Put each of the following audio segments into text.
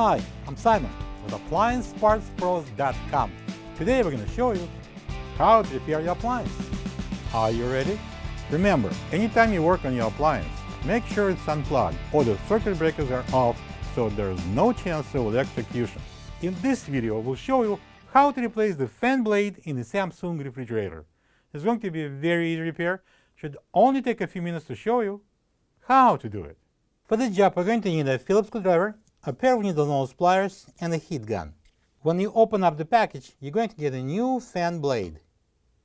Hi, I'm Simon with AppliancePartsPros.com. Today we're going to show you how to repair your appliance. Are you ready? Remember, anytime you work on your appliance, make sure it's unplugged or the circuit breakers are off so there's no chance of electrocution. In this video, we'll show you how to replace the fan blade in the Samsung refrigerator. It's going to be a very easy repair. Should only take a few minutes to show you how to do it. For this job, we're going to need a Phillips screwdriver, a pair of needle nose pliers, and a heat gun. When you open up the package, you're going to get a new fan blade.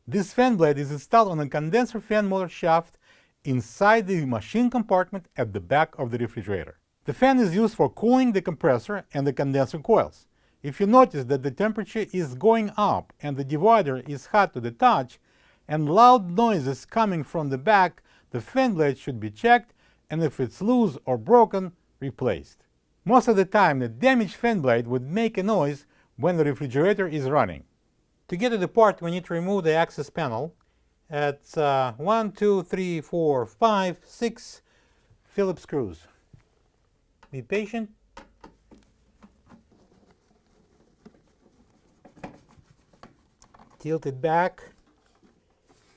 This fan blade is installed on a condenser fan motor shaft inside the machine compartment at the back of the refrigerator. The fan is used for cooling the compressor and the condenser coils. If you notice that the temperature is going up and the divider is hot to the touch and loud noises coming from the back, the fan blade should be checked, and if it's loose or broken, replaced. Most of the time, the damaged fan blade would make a noise when the refrigerator is running. To get to the part, we need to remove the access panel. It's 1, 2, 3, 4, 5, 6 Phillips screws. Be patient. Tilt it back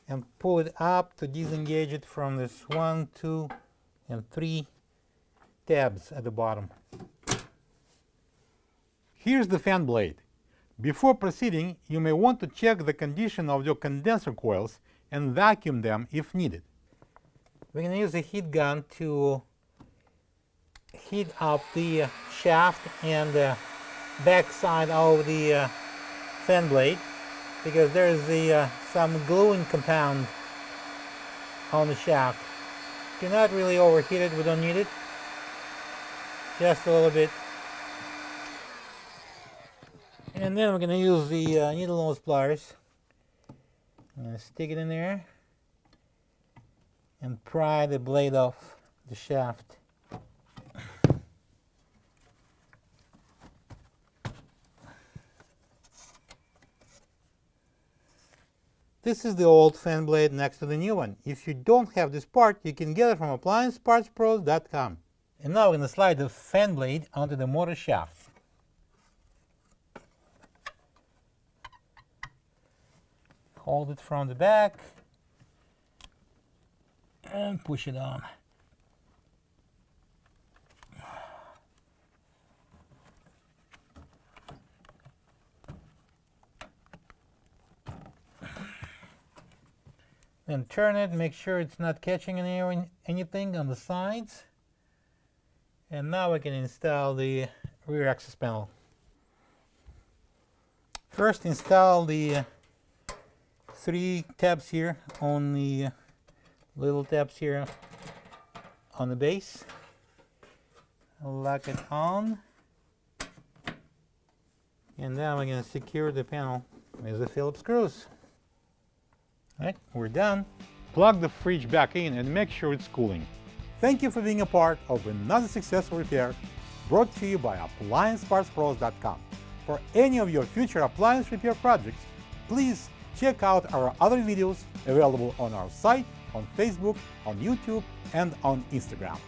and pull it up to disengage it from this 1, 2, and 3 tabs at the bottom. Here's the fan blade. Before proceeding, you may want to check the condition of your condenser coils and vacuum them if needed. We're going to use a heat gun to heat up the shaft and the back side of the fan blade, because there's some gluing compound on the shaft. Do not really overheat it, we don't need it. Just a little bit. And then we're going to use the needle nose pliers. I'm going to stick it in there and pry the blade off the shaft. This is the old fan blade next to the new one. If you don't have this part, you can get it from AppliancePartsPros.com. And now we're going to slide the fan blade onto the motor shaft. Hold it from the back and push it on. Then turn it, make sure it's not catching anything on the sides. And now we can install the rear access panel. First, install the 3 tabs here on the little tabs here on the base. Lock it on. And now we're going to secure the panel with the Phillips screws. Alright, we're done. Plug the fridge back in and make sure it's cooling. Thank you for being a part of another successful repair brought to you by AppliancePartsPros.com. For any of your future appliance repair projects, please check out our other videos available on our site, on Facebook, on YouTube, and on Instagram.